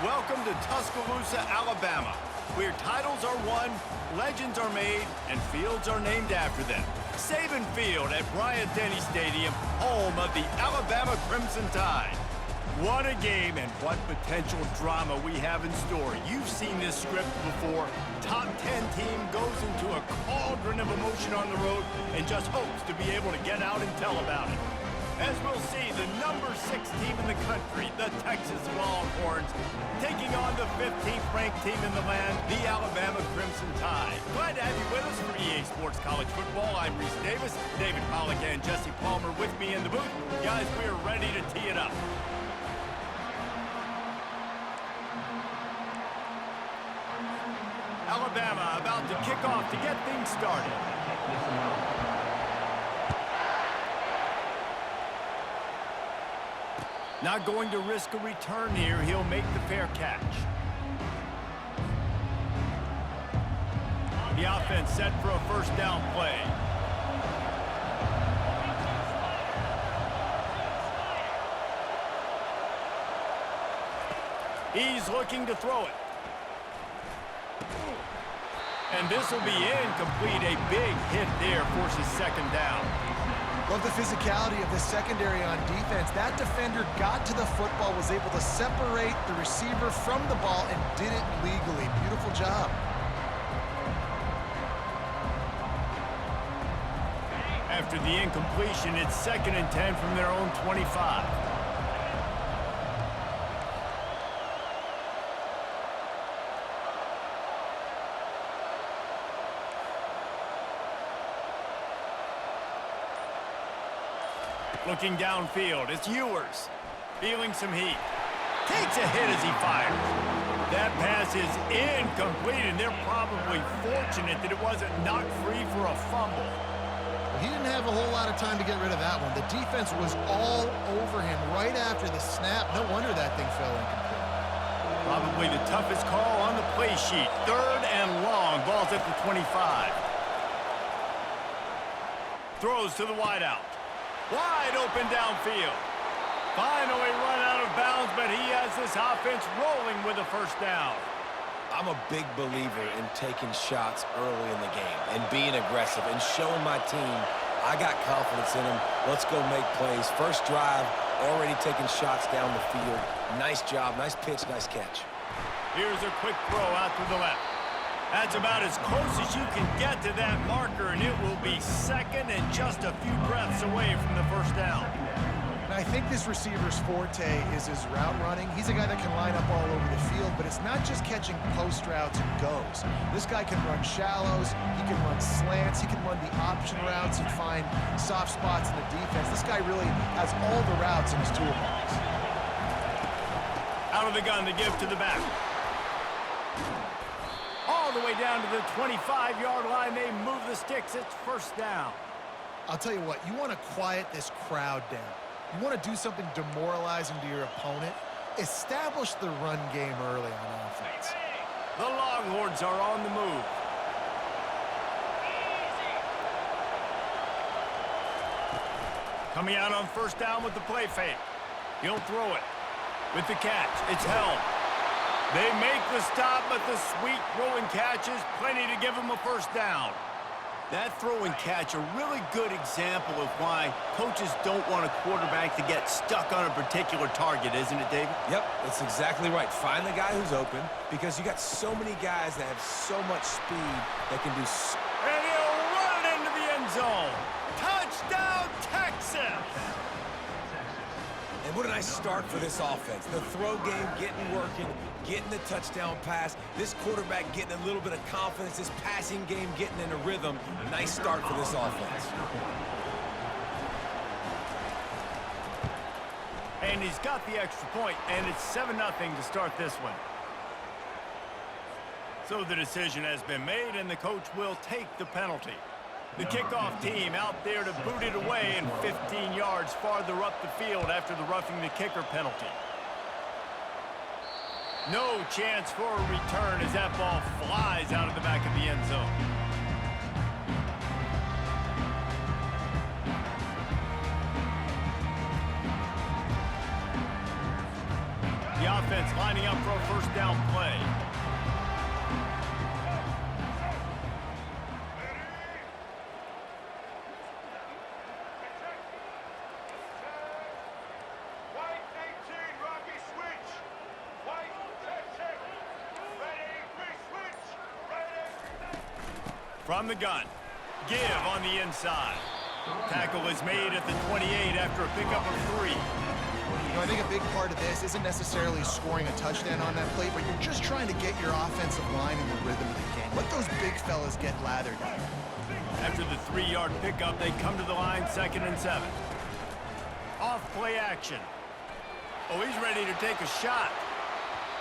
Welcome to Tuscaloosa, Alabama, where titles are won, legends are made, and fields are named after them. Saban Field at Bryant-Denny Stadium, home of the Alabama Crimson Tide. What a game and what potential drama we have in store. You've seen this script before. Top 10 team goes into a cauldron of emotion on the road and just hopes to be able to get out and tell about it. As we'll see, the number 6 team in the country, the Texas Longhorns, taking on the 15th ranked team in the land, the Alabama Crimson Tide. Glad to have you with us for EA Sports College Football. I'm Reese Davis, David Pollack and Jesse Palmer with me in the booth. Guys, we are ready to tee it up. Alabama about to kick off to get things started. Not going to risk a return here. He'll make the fair catch. The offense set for a first down play. He's looking to throw it. And this will be incomplete. A big hit there forces second down. Love the physicality of the secondary on defense. That defender got to the football, was able to separate the receiver from the ball, and did it legally. Beautiful job. After the incompletion, it's 2nd and 10 from their own 25. Looking downfield, it's Ewers. Feeling some heat. Takes a hit as he fires. That pass is incomplete, and they're probably fortunate that it wasn't knocked free for a fumble. Well, he didn't have a whole lot of time to get rid of that one. The defense was all over him right after the snap. No wonder that thing fell incomplete. Probably the toughest call on the play sheet. 3rd and long. Ball's at the 25. Throws to the wideout. Wide open downfield. Finally run out of bounds, but he has this offense rolling with a first down. I'm a big believer in taking shots early in the game and being aggressive and showing my team I got confidence in them. Let's go make plays. First drive, already taking shots down the field. Nice job, nice pitch, nice catch. Here's a quick throw out to the left. That's about as close as you can get to that marker, and it will be 2nd and just a few breaths away from the first down. And I think this receiver's forte is his route running. He's a guy that can line up all over the field, but it's not just catching post routes and goes. This guy can run shallows, he can run slants, he can run the option routes and find soft spots in the defense. This guy really has all the routes in his toolbox. Out of the gun to give to the back. All the way down to the 25-yard line. They move the sticks. It's first down. I'll tell you what, you want to quiet this crowd down. You want to do something demoralizing to your opponent. Establish the run game early on offense. The Longhorns are on the move. Coming out on first down with the play fake. He'll throw it. With the catch, it's held. They make the stop, but the sweet throw and catch is plenty to give them a first down. That throw and catch, a really good example of why coaches don't want a quarterback to get stuck on a particular target, isn't it, David? Yep, that's exactly right. Find the guy who's open because you got so many guys that have so much speed that can do so. And he'll run it into the end zone. Touchdown, Texas! And what a nice start for this offense. The throw game getting working, getting the touchdown pass. This quarterback getting a little bit of confidence. This passing game getting in a rhythm. Nice start for this offense. And he's got the extra point, and it's 7-0 to start this one. So the decision has been made, and the coach will take the penalty. The kickoff team out there to boot it away and 15 yards farther up the field after the roughing the kicker penalty. No chance for a return as that ball flies out of the back of the end zone. The the offense lining up for a first down play. From the gun, give on the inside. Tackle is made at the 28 after a pickup of 3. You know, I think a big part of this isn't necessarily scoring a touchdown on that play, but you're just trying to get your offensive line in the rhythm of the game. Let those big fellas get lathered out. After the 3-yard pickup, they come to the line, 2nd and 7. Off play action. Oh, he's ready to take a shot.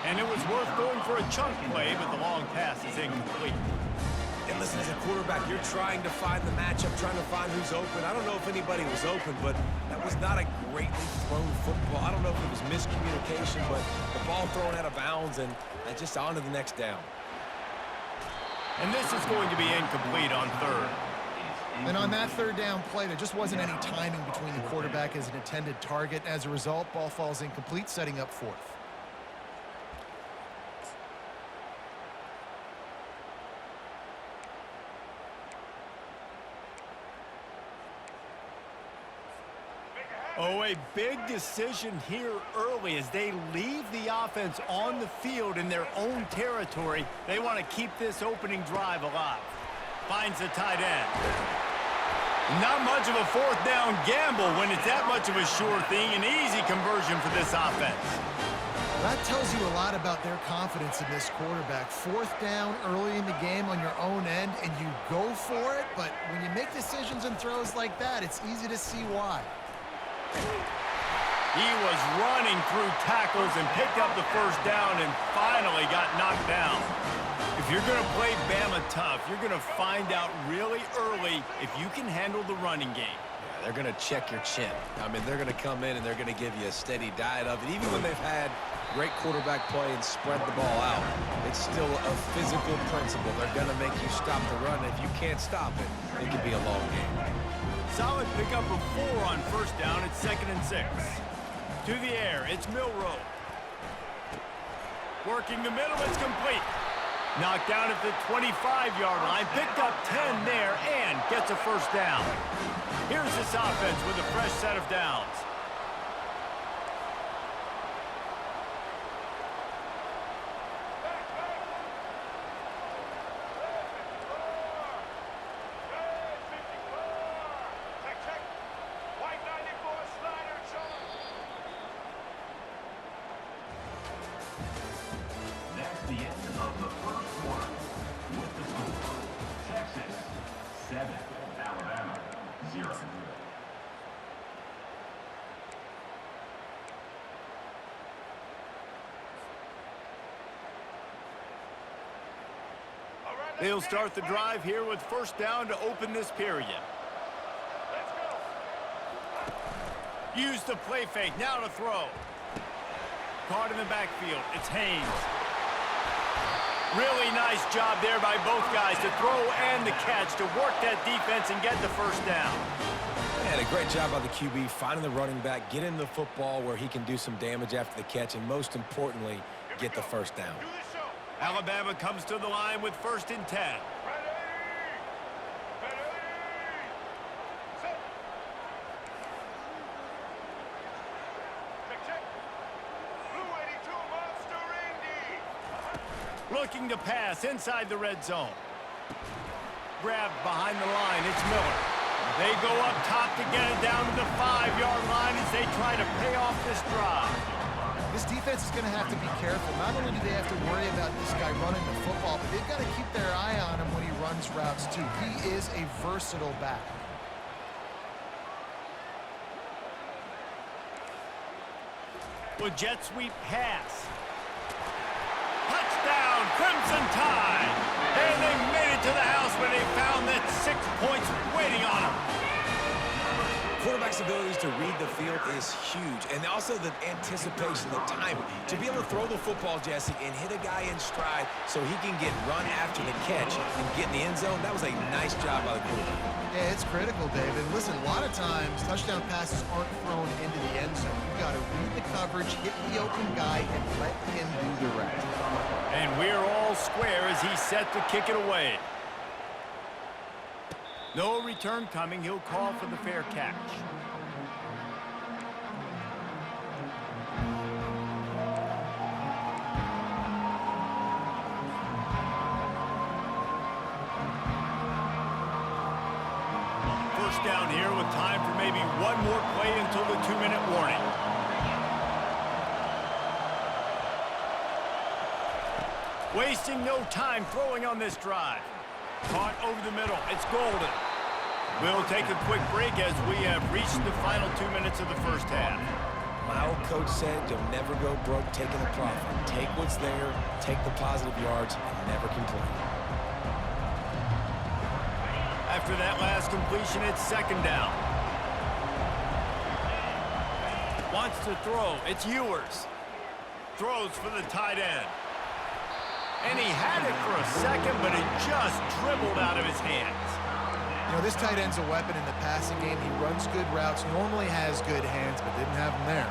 And it was worth going for a chunk play, but the long pass is incomplete. And listen, as a quarterback, you're trying to find the matchup, trying to find who's open. I don't know if anybody was open, but that was not a greatly thrown football. I don't know if it was miscommunication, but the ball thrown out of bounds and just on to the next down. And this is going to be incomplete on 3rd. And on that 3rd down play, there just wasn't any timing between the quarterback as an intended target. As a result, ball falls incomplete, setting up 4th. Oh, a big decision here early as they leave the offense on the field in their own territory. They want to keep this opening drive alive. Finds the tight end. Not much of a 4th down gamble when it's that much of a sure thing. An easy conversion for this offense. That tells you a lot about their confidence in this quarterback. 4th down early in the game on your own end, and you go for it. But when you make decisions and throws like that, it's easy to see why. He was running through tackles and picked up the 1st down and finally got knocked down. If you're going to play Bama tough, you're going to find out really early if you can handle the running game. Yeah, they're going to check your chin. I mean, they're going to come in and they're going to give you a steady diet of it. Even when they've had great quarterback play and spread the ball out, it's still a physical principle. They're going to make you stop the run. If you can't stop it, it could be a long game. Solid pickup of 4 on 1st down. It's 2nd and 6. To the air, it's Milrow. Working the middle, it's complete. Knocked down at the 25-yard line. Picked up 10 there and gets a 1st down. Here's this offense with a fresh set of downs. The end of the 1st quarter with the score, Texas 7, Alabama 0. They'll start the drive here with 1st down to open this period. Use the play fake, now to throw. Caught in the backfield, it's Haynes. Really nice job there by both guys to throw and the catch to work that defense and get the 1st down. And a great job by the QB finding the running back, getting the football where he can do some damage after the catch, and most importantly, get the 1st down. Alabama comes to the line with 1st and 10. Looking to pass inside the red zone. Grabbed behind the line, it's Miller. They go up top to get it down to the 5-yard line as they try to pay off this drive. This defense is going to have to be careful. Not only do they have to worry about this guy running the football, but they've got to keep their eye on him when he runs routes too. He is a versatile back. With jet sweep pass. Touchdown, Crimson Tide! And they made it to the house when they found that 6 points waiting on them. Quarterback's abilities to read the field is huge, and also the anticipation, the timing. To be able to throw the football, Jesse, and hit a guy in stride so he can get run after the catch and get in the end zone, that was a nice job by the quarterback. Yeah, it's critical, David. Listen, a lot of times touchdown passes aren't thrown into the end zone. You've got to read the coverage, hit the open guy, and let him do the rest. And we're all square as he's set to kick it away. No return coming. He'll call for the fair catch. First down here with time for maybe one more play until the 2-minute warning. Wasting no time throwing on this drive. Caught over the middle. It's golden. We'll take a quick break as we have reached the final 2 minutes of the first half. My old coach said you'll never go broke taking a profit. Take what's there, take the positive yards, and never complain. After that last completion, it's second down. Wants to throw. It's Ewers. Throws for the tight end. And he had it for a second, but it just dribbled out of his hands. You know, this tight end's a weapon in the passing game. He runs good routes, normally has good hands, but didn't have them there.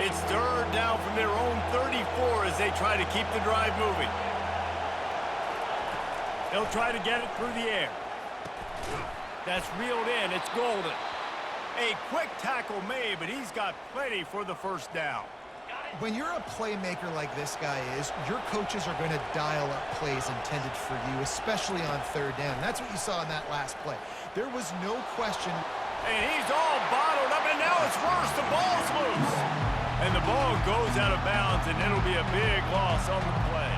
It's third down from their own 34 as they try to keep the drive moving. They'll try to get it through the air. That's reeled in. It's golden. A quick tackle made, but he's got plenty for the first down. When you're a playmaker like this guy is, your coaches are going to dial up plays intended for you, especially on third down. That's what you saw in that last play. There was no question. And he's all bottled up, and now it's worse. The ball's loose. And the ball goes out of bounds, and it'll be a big loss on the play.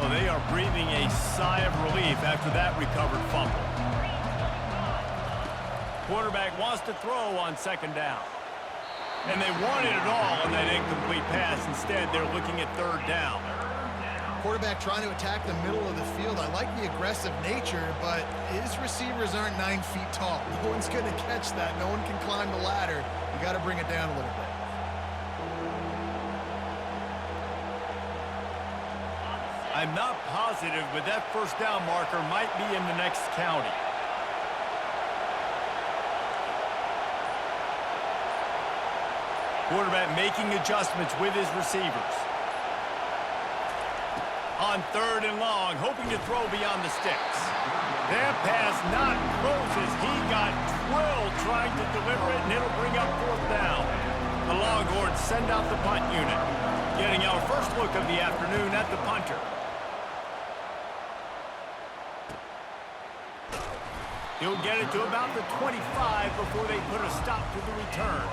Well, they are breathing a sigh of relief after that recovered fumble. Quarterback wants to throw on second down. And they wanted it all on that incomplete pass. Instead, they're looking at third down. Quarterback trying to attack the middle of the field. I like the aggressive nature, but his receivers aren't 9 feet tall. No one's going to catch that. No one can climb the ladder. You got to bring it down a little bit. I'm not positive, but that first down marker might be in the next county. Quarterback making adjustments with his receivers. On third and long, hoping to throw beyond the sticks. That pass not close as he got drilled trying to deliver it, and it'll bring up fourth down. The Longhorns send out the punt unit, getting our first look of the afternoon at the punter. He'll get it to about the 25 before they put a stop to the return.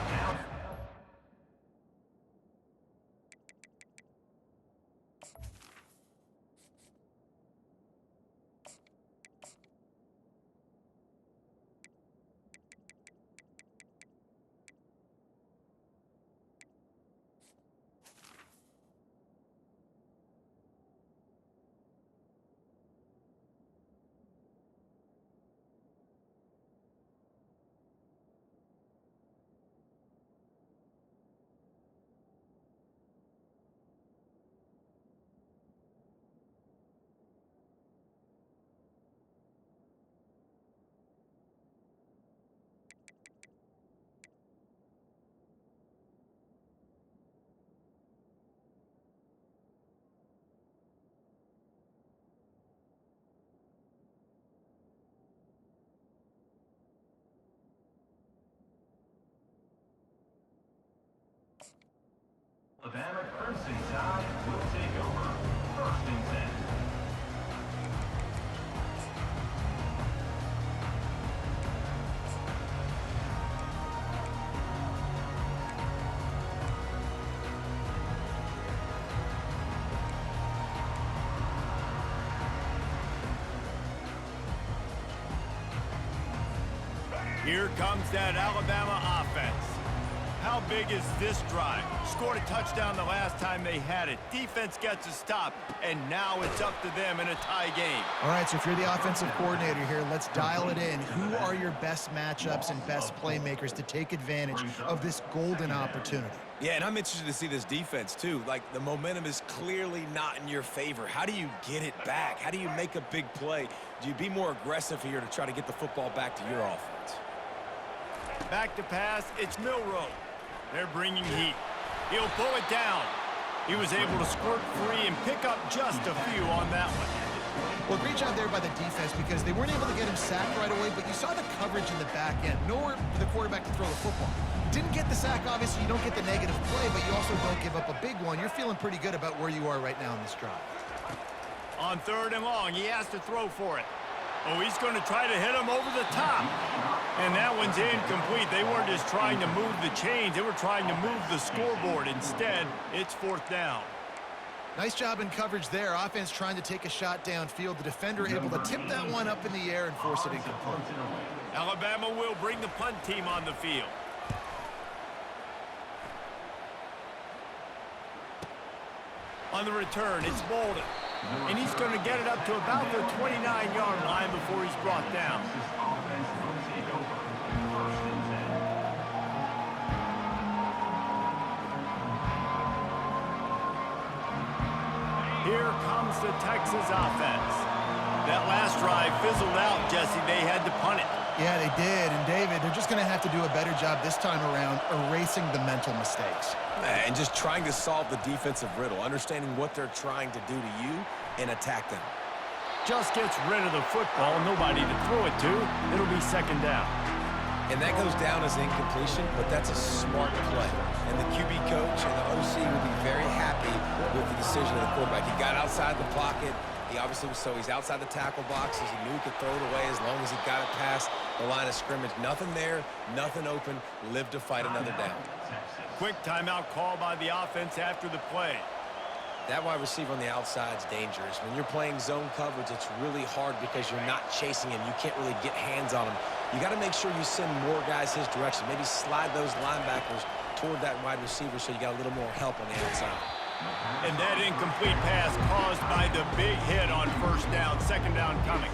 The Bama Crimson Tide will take over. First and 10. Here comes that Alabama offense. How big is this drive? Scored a touchdown the last time they had it. Defense gets a stop, and now it's up to them in a tie game. All right, so if you're the offensive coordinator here, let's dial it in. Who are your best matchups and best playmakers to take advantage of this golden opportunity? Yeah, and I'm interested to see this defense, too. Like, the momentum is clearly not in your favor. How do you get it back? How do you make a big play? Do you be more aggressive here to try to get the football back to your offense? Back to pass, it's Milroe. They're bringing heat. He'll pull it down. He was able to squirt free and pick up just a few on that one. Well, great job there by the defense because they weren't able to get him sacked right away, but you saw the coverage in the back end. Nowhere for the quarterback to throw the football. Didn't get the sack, obviously. You don't get the negative play, but you also don't give up a big one. You're feeling pretty good about where you are right now in this drive. On 3rd and long, he has to throw for it. Oh, he's going to try to hit him over the top. And that one's incomplete. They weren't just trying to move the chains. They were trying to move the scoreboard. Instead, it's 4th down. Nice job in coverage there. Offense trying to take a shot downfield. The defender able to tip that one up in the air and force it incomplete. Alabama will bring the punt team on the field. On the return, it's Bolden. And he's going to get it up to about the 29-yard line before he's brought down. Here comes the Texas offense. That last drive fizzled out, Jesse. They had to punt it. Yeah, they did. And, David, they're just going to have to do a better job this time around erasing the mental mistakes. And just trying to solve the defensive riddle, understanding what they're trying to do to you and attack them. Just gets rid of the football, nobody to throw it to. It'll be 2nd down. And that goes down as incompletion, but that's a smart play. And the QB coach and the OC will be very happy with the decision of the quarterback. He got outside the pocket. He obviously was, so he's outside the tackle boxes. He knew he could throw it away as long as he got it past the line of scrimmage. Nothing there, nothing open. Live to fight another down. Quick timeout call by the offense after the play. That wide receiver on the outside is dangerous. When you're playing zone coverage, it's really hard because you're not chasing him. You can't really get hands on him. You got to make sure you send more guys his direction. Maybe slide those linebackers toward that wide receiver so you got a little more help on the outside. And that incomplete pass caused by the big hit on 1st down, 2nd down coming.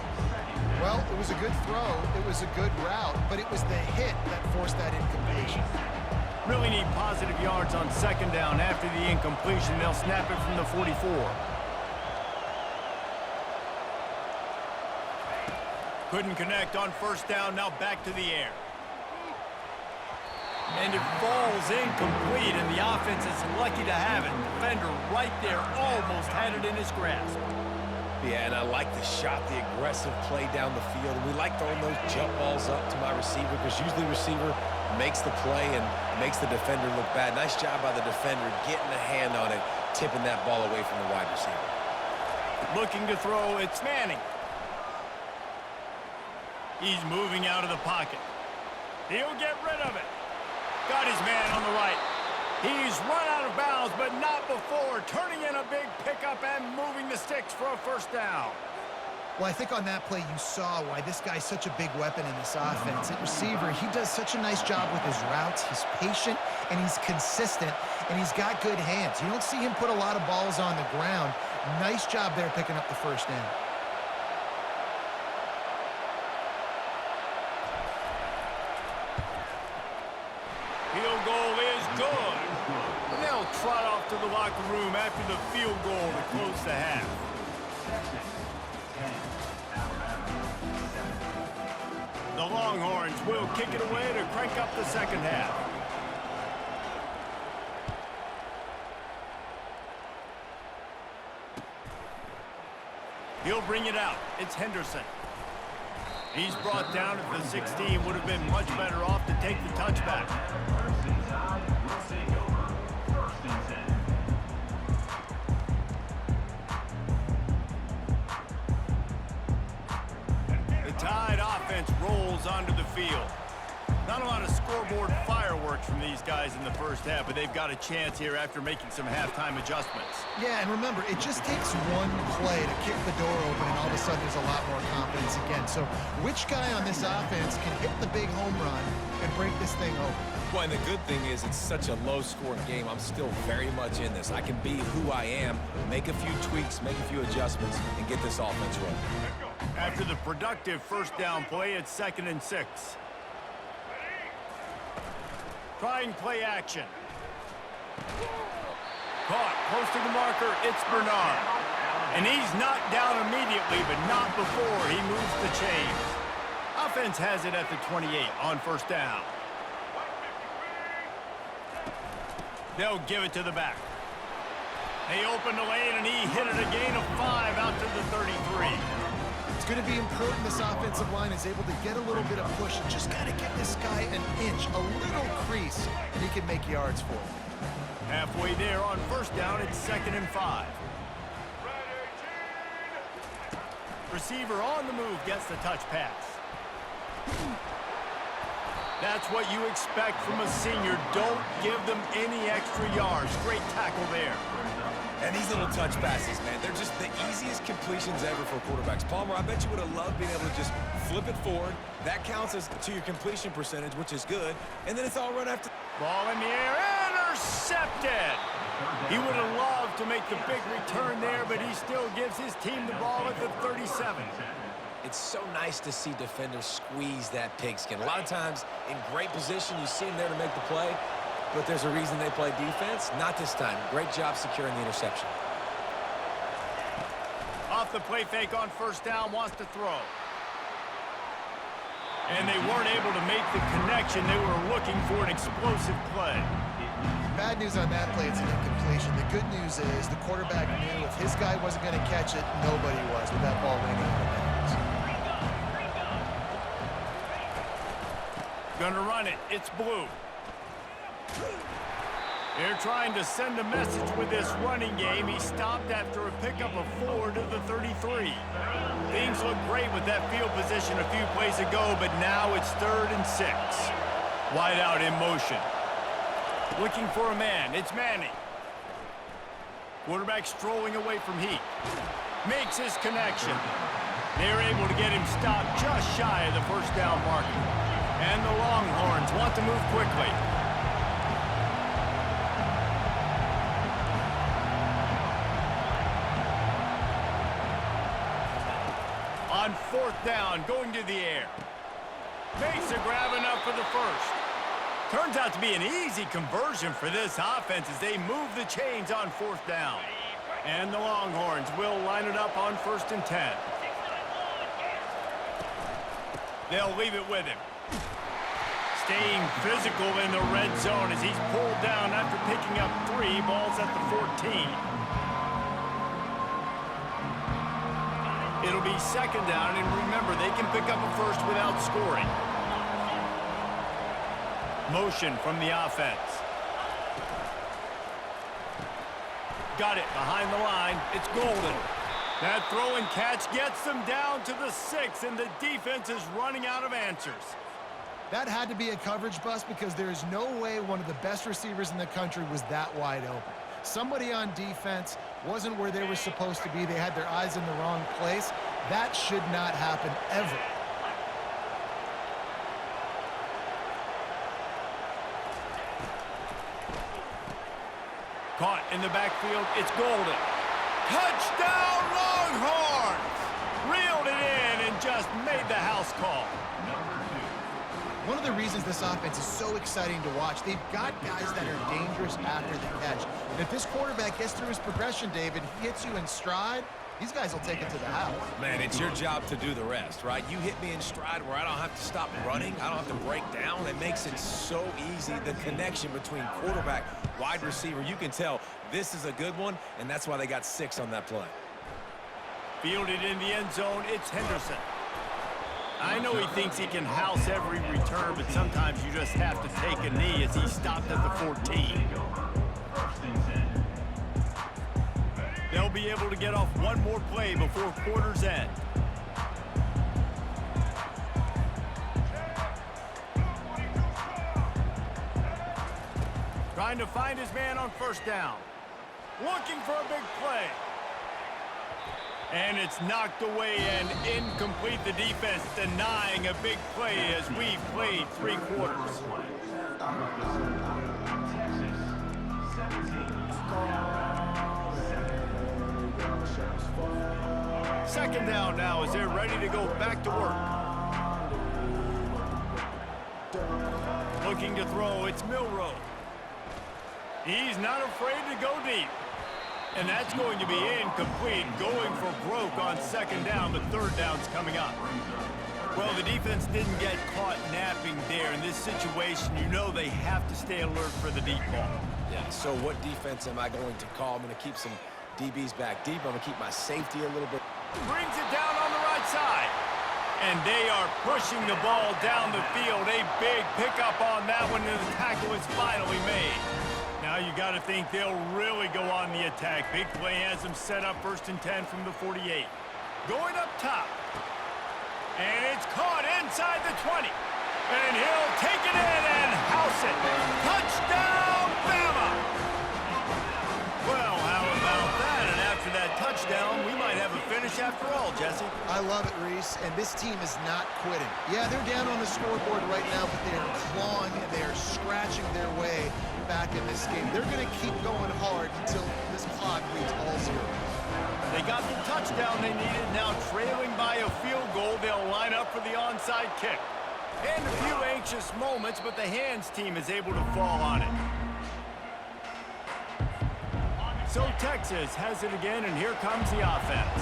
Well, it was a good throw. It was a good route, but it was the hit that forced that incompletion. Really need positive yards on 2nd down. After the incompletion, they'll snap it from the 44. Couldn't connect on 1st down. Now back to the air. And it falls incomplete, and the offense is lucky to have it. Defender right there almost had it in his grasp. Yeah, and I like the shot, the aggressive play down the field. And we like throwing those jump balls up to my receiver because usually the receiver makes the play and makes the defender look bad. Nice job by the defender getting a hand on it, tipping that ball away from the wide receiver. Looking to throw, it's Manning. He's moving out of the pocket. He'll get rid of it. Got his man on the right. He's run out of bounds, but not before turning in a big pickup and moving the sticks for a 1st down. Well, I think on that play you saw why this guy's such a big weapon in this offense. At receiver, he does such a nice job with his routes. He's patient, and he's consistent, and he's got good hands. You don't see him put a lot of balls on the ground. Nice job there picking up the 1st down. Field goal is good. And they'll trot off to the locker room after the field goal to close the half. The Longhorns will kick it away to crank up the 2nd half. He'll bring it out. It's Henderson. He's brought down at the 16. Would have been much better off to take the touchback. The Tide offense rolls onto the field. Not a lot of scoreboard fireworks from these guys in the 1st half, but they've got a chance here after making some halftime adjustments. Yeah, and remember, it just takes one play to kick the door open, and all of a sudden there's a lot more confidence again. So which guy on this offense can hit the big home run and break this thing open? Well, and the good thing is it's such a low-scoring game. I'm still very much in this. I can be who I am, make a few tweaks, make a few adjustments, and get this offense rolling. After the productive 1st down play, it's 2nd and 6. Trying play action. Caught, close to the marker, it's Bernard. And he's knocked down immediately, but not before he moves the chains. Offense has it at the 28 on 1st down. They'll give it to the back. They open the lane, and he hit it a gain of 5 out to the 33. It's going to be important this offensive line is able to get a little bit of push and just got to give this guy an inch, a little crease, and he can make yards for him. Halfway there on first down, it's 2nd and 5. Receiver on the move gets the touch pass. That's what you expect from a senior. Don't give them any extra yards. Great tackle there. And these little touch passes, man, they're just the easiest completions ever for quarterbacks. Palmer, I bet you would have loved being able to just flip it forward. That counts as to your completion percentage, which is good. And then it's all run after. Ball in the air, intercepted. He would have loved to make the big return there, but he still gives his team the ball at the 37. It's so nice to see defenders squeeze that pigskin. A lot of times in great position, you see them there to make the play, but there's a reason they play defense. Not this time. Great job securing the interception. Off the play fake on first down, wants to throw. And they weren't able to make the connection. They were looking for an explosive play. Bad news on that play, it's an incompletion. The good news is the quarterback knew if his guy wasn't going to catch it, nobody was with that ball landing on the bounds. Gonna run it. It's blue. They're trying to send a message with this running game. He stopped after a pickup of 4 to the 33. Things look great with that field position a few plays ago, but now it's 3rd and 6. Wide out in motion. Looking for a man. It's Manning. Quarterback strolling away from Heat. Makes his connection. They're able to get him stopped just shy of the first down marker. And the Longhorns want to move quickly. On 4th down, going to the air. Makes a grab enough for the first. Turns out to be an easy conversion for this offense as they move the chains on 4th down. And the Longhorns will line it up on 1st and 10. They'll leave it with him. Staying physical in the red zone as he's pulled down after picking up 3 balls at the 14. It'll be 2nd down, and remember, they can pick up a first without scoring. Motion from the offense. Got it behind the line. It's Golden. That throw and catch gets them down to the 6, and the defense is running out of answers. That had to be a coverage bust because there is no way one of the best receivers in the country was that wide open. Somebody on defense wasn't where they were supposed to be. They had their eyes in the wrong place. That should not happen ever. Caught in the backfield, it's Golden. Touchdown Longhorns! Reeled it in and just made the house call. One of the reasons this offense is so exciting to watch, they've got guys that are dangerous after the catch. And if this quarterback gets through his progression, David, hits you in stride, these guys will take it to the house. Man, it's your job to do the rest, right? You hit me in stride where I don't have to stop running. I don't have to break down. It makes it so easy, the connection between quarterback, wide receiver. You can tell this is a good one, and that's why they got 6 on that play. Fielded in the end zone, it's Henderson. I know he thinks he can house every return, but sometimes you just have to take a knee as he stopped at the 14. They'll be able to get off one more play before quarter's end. Trying to find his man on first down. Looking for a big play. And it's knocked away and incomplete. The defense denying a big play as we've played 3 quarters. Second down now as they're ready to go back to work. Looking to throw, it's Milroe. He's not afraid to go deep. And that's going to be incomplete, going for broke on second down, but third down's coming up. Well, the defense didn't get caught napping there. In this situation, you know they have to stay alert for the deep ball. Yeah, so what defense am I going to call? I'm going to keep some DBs back deep. I'm going to keep my safety a little bit. Brings it down on the right side. And they are pushing the ball down the field. A big pickup on that one, and the tackle is finally made. Now you got to think they'll really go on the attack. Big play has them set up 1st and 10 from the 48. Going up top. And it's caught inside the 20. And he'll take it in and house it. Touchdown, Bama! Well, how about that? And after that touchdown, we might have a finish after all, Jesse. I love it, Reese, and this team is not quitting. Yeah, they're down on the scoreboard right now, but they are clawing and they are scratching their way back in this game. They're going to keep going hard until this clock reads all zero. They got the touchdown they needed. Now trailing by a field goal, they'll line up for the onside kick. And a few anxious moments, but the hands team is able to fall on it. So Texas has it again, and here comes the offense.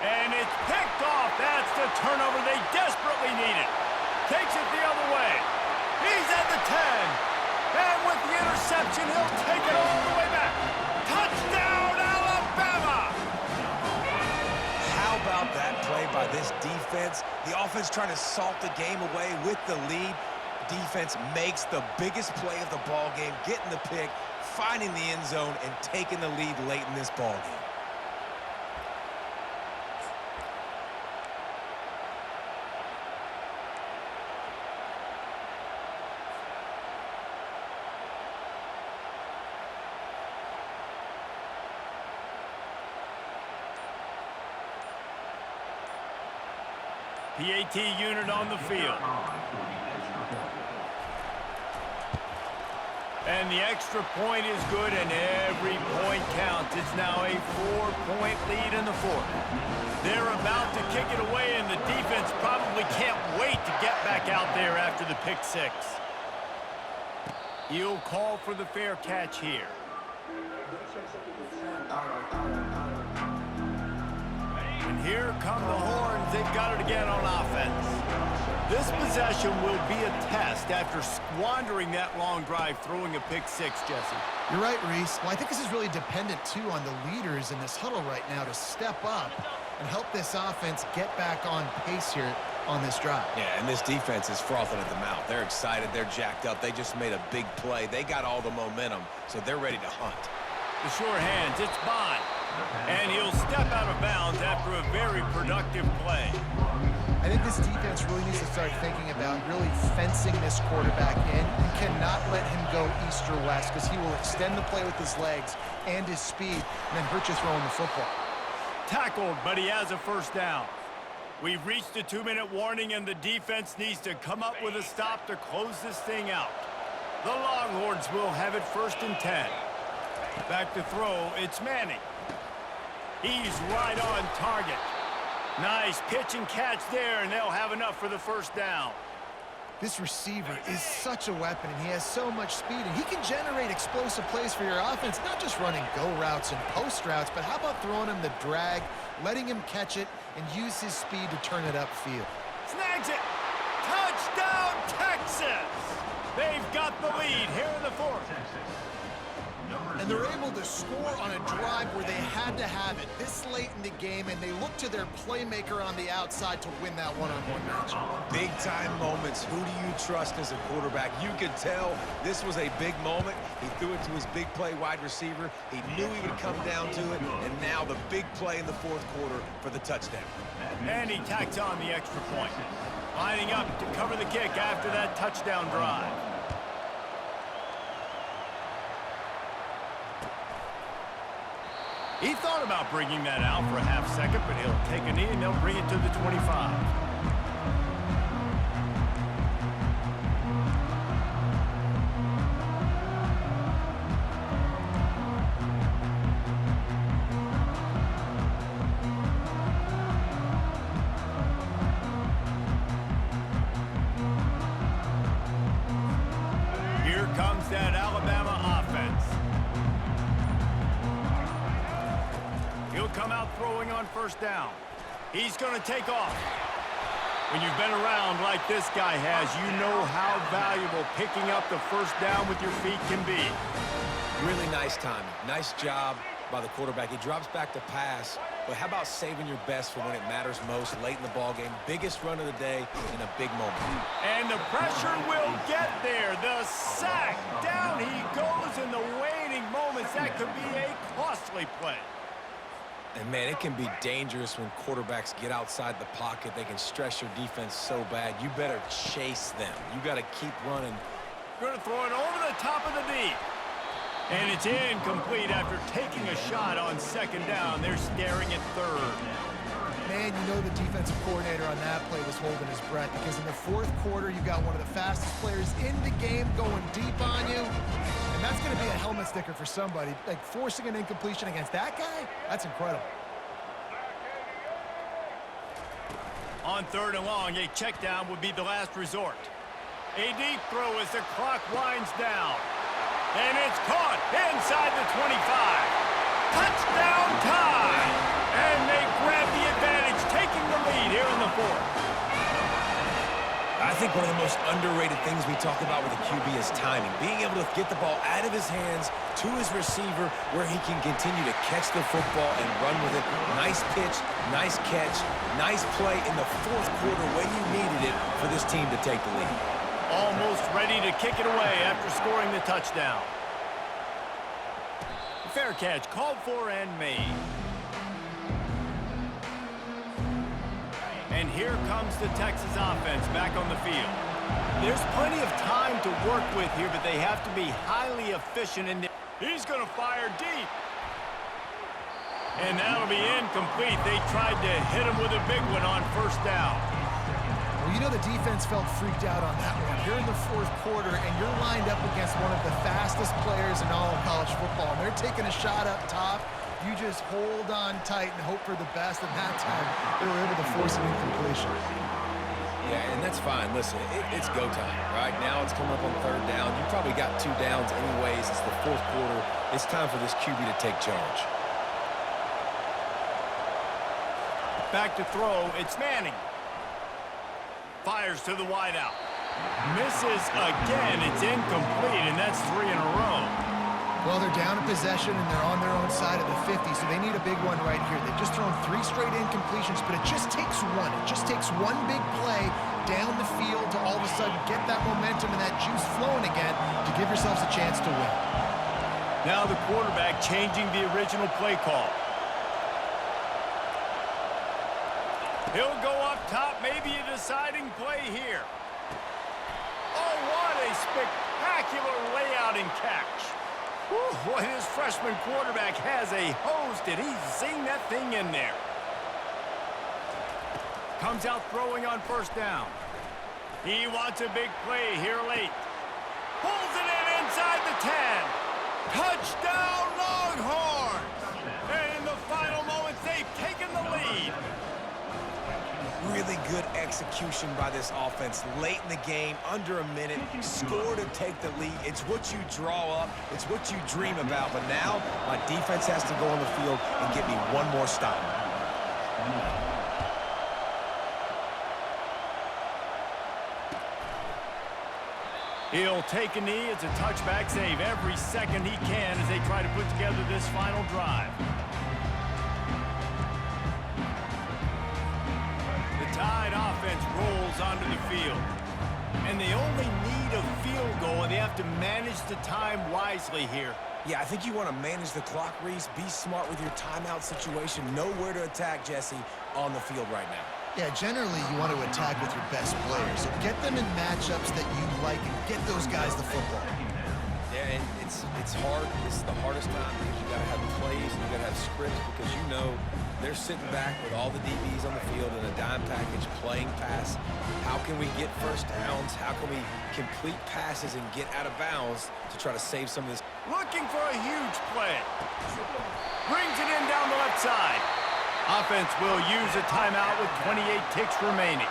And it's picked off. That's the turnover they desperately needed. Takes it the other way. He's at the 10. And with the interception, he'll take it all the way back. Touchdown, Alabama! How about that play by this defense? The offense trying to salt the game away with the lead. Defense makes the biggest play of the ball game, getting the pick, finding the end zone, and taking the lead late in this ball game. PAT unit on the field. And the extra point is good, and every point counts. It's now a 4-point lead in the 4th. They're about to kick it away, and the defense probably can't wait to get back out there after the pick 6. He'll call for the fair catch here. And here come the horns. They've got it again on offense. This possession will be a test after squandering that long drive, throwing a pick 6, Jesse. You're right, Reese. Well, I think this is really dependent, too, on the leaders in this huddle right now to step up and help this offense get back on pace here on this drive. Yeah, and this defense is frothing at the mouth. They're excited. They're jacked up. They just made a big play. They got all the momentum, so they're ready to hunt. The sure hands, it's Bond. And he'll step out of bounds after a very productive play. I think this defense really needs to start thinking about really fencing this quarterback in. You cannot let him go east or west because he will extend the play with his legs and his speed and then hurt you throwing the football. Tackled, but he has a first down. We've reached a 2-minute warning, and the defense needs to come up with a stop to close this thing out. The Longhorns will have it 1st and 10. Back to throw, it's Manning. He's right on target. Nice pitch and catch there, and they'll have enough for the first down. This receiver is such a weapon, and he has so much speed, and he can generate explosive plays for your offense, not just running go routes and post routes, but how about throwing him the drag, letting him catch it, and use his speed to turn it upfield. Snags it. Touchdown, Texas! They've got the lead here in the 4th. And they're able to score on a drive where they had to have it this late in the game, and they look to their playmaker on the outside to win that one-on-one match. Big-time moments. Who do you trust as a quarterback? You could tell this was a big moment. He threw it to his big play wide receiver. He knew he would come down to it, and now the big play in the 4th quarter for the touchdown. And he tacks on the extra point. Lining up to cover the kick after that touchdown drive. He thought about bringing that out for a half second, but he'll take a knee and they'll bring it to the 25. Here comes that Alabama offense. He'll come out throwing on 1st down. He's going to take off. When you've been around like this guy has, you know how valuable picking up the first down with your feet can be. Really nice timing. Nice job by the quarterback. He drops back to pass, but how about saving your best for when it matters most late in the ballgame? Biggest run of the day in a big moment. And the pressure will get there. The sack. Down he goes in the waiting moments. That could be a costly play. And, man, it can be dangerous when quarterbacks get outside the pocket. They can stress your defense so bad. You better chase them. You got to keep running. Going to throw it over the top of the knee. And it's incomplete after taking a shot on second down. They're staring at third. Man, you know the defensive coordinator on that play was holding his breath because in the fourth quarter, you got one of the fastest players in the game going deep on you. And that's going to be a helmet sticker for somebody. Like, forcing an incompletion against that guy, that's incredible. On third and long, a check down would be the last resort. A deep throw as the clock winds down. And it's caught inside the 25. Touchdown time! And they grab the advantage, taking the lead here in the fourth. I think one of the most underrated things we talk about with a QB is timing. Being able to get the ball out of his hands to his receiver where he can continue to catch the football and run with it. Nice pitch, nice catch, nice play in the fourth quarter when you needed it for this team to take the lead. Almost ready to kick it away after scoring the touchdown. Fair catch called for and made. And here comes the Texas offense back on the field. There's plenty of time to work with here, but they have to be highly efficient in their... He's going to fire deep. And that'll be incomplete. They tried to hit him with a big one on first down. Well, you know the defense felt freaked out on that one. You're in the fourth quarter, and you're lined up against one of the fastest players in all of college football, and they're taking a shot up top. You just hold on tight and hope for the best, and that time they were able to force an incompletion. Yeah, and that's fine. Listen, it's go time, right? Now it's coming up on third down. You probably got 2 downs anyways. It's the fourth quarter. It's time for this QB to take charge. Back to throw, it's Manning. Fires to the wideout. Misses again. It's incomplete, and that's 3 in a row. Well, they're down in possession, and they're on their own side of the 50, so they need a big one right here. They've just thrown 3 straight incompletions, but it just takes one. It just takes one big play down the field to all of a sudden get that momentum and that juice flowing again to give yourselves a chance to win. Now the quarterback changing the original play call. He'll go up top, maybe a deciding play here. Oh, what a spectacular layout and catch. Whew, boy, this freshman quarterback has a host, and he's seeing that thing in there. Comes out throwing on first down. He wants a big play here late. Pulls it in inside the 10. Touchdown, Longhorns! And in the final moments, they've taken the lead. Really good execution by this offense late in the game, under a minute, score to take the lead. It's what you draw up, it's what you dream about, but now my defense has to go on the field and get me one more stop. He'll take a knee. It's a touchback save every second he can as they try to put together this final drive. Tide offense rolls onto the field. And they only need a field goal, and they have to manage the time wisely here. Yeah, I think you want to manage the clock, Reese. Be smart with your timeout situation. Know where to attack, Jesse, on the field right now. Yeah, generally you want to attack with your best players. So get them in matchups that you like and get those guys the football. Yeah, and it's hard. This is the hardest time because you got to have plays and you got to have scripts because you know they're sitting back with all the DBs on the field in a dime package playing pass. How can we get first downs? How can we complete passes and get out of bounds to try to save some of this? Looking for a huge play. Brings it in down the left side. Offense will use a timeout with 28 ticks remaining.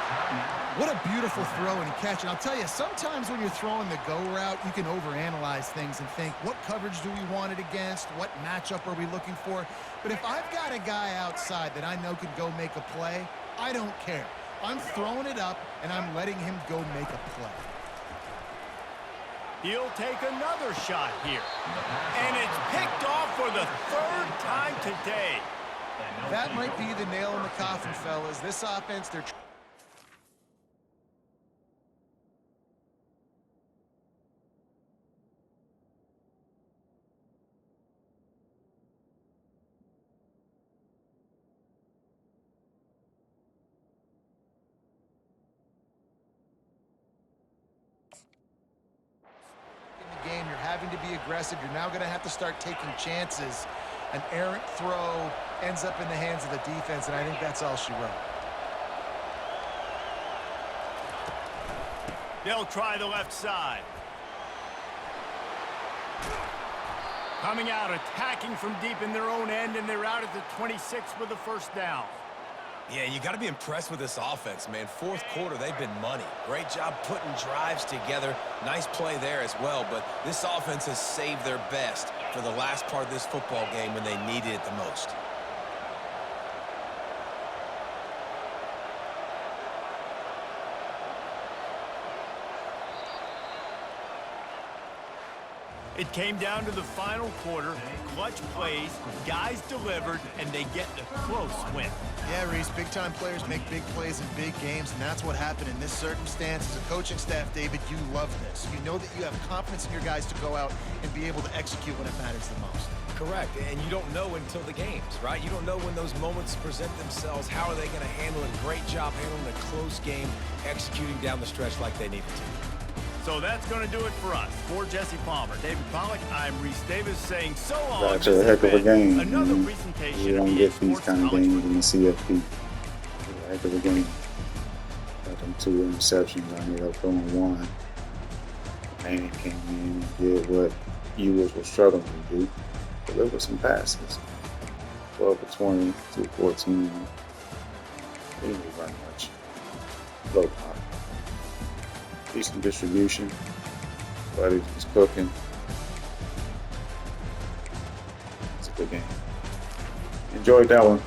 What a beautiful throw and catch. And I'll tell you, sometimes when you're throwing the go route, you can overanalyze things and think, what coverage do we want it against? What matchup are we looking for? But if I've got a guy outside that I know can go make a play, I don't care. I'm throwing it up, and I'm letting him go make a play. He'll take another shot here. And it's picked off for the third time today. That might be the nail in the coffin, fellas. This offense, they're... game. You're having to be aggressive. You're now going to have to start taking chances. An errant throw ends up in the hands of the defense, and I think that's all she wrote. They'll try the left side. Coming out, attacking from deep in their own end, and they're out at the 26 with the first down. Yeah, you got to be impressed with this offense, man. Fourth quarter, they've been money. Great job putting drives together. Nice play there as well, but this offense has saved their best for the last part of this football game when they needed it the most. It came down to the final quarter, clutch plays, guys delivered, and they get the close win. Yeah, Reese, big-time players make big plays in big games, and that's what happened in this circumstance. As a coaching staff, David, you love this. You know that you have confidence in your guys to go out and be able to execute when it matters the most. Correct, and you don't know until the games, right? You don't know when those moments present themselves. How are they going to handle it? Great job handling a close game, executing down the stretch like they needed to. So that's going to do it for us. For Jesse Palmer, David Pollack, I'm Reese Davis saying so long. That's a heck of a game. Another presentation. You don't get these kind of games in the CFP. A heck of a game. Got them 2 interceptions. I ended up throwing 1. Man came in and did what Ewers was struggling to do. Deliver some passes. 12 to 20, 214. They didn't run much. Low pop. Decent distribution, but it's cooking. It's a good game. Enjoyed that one.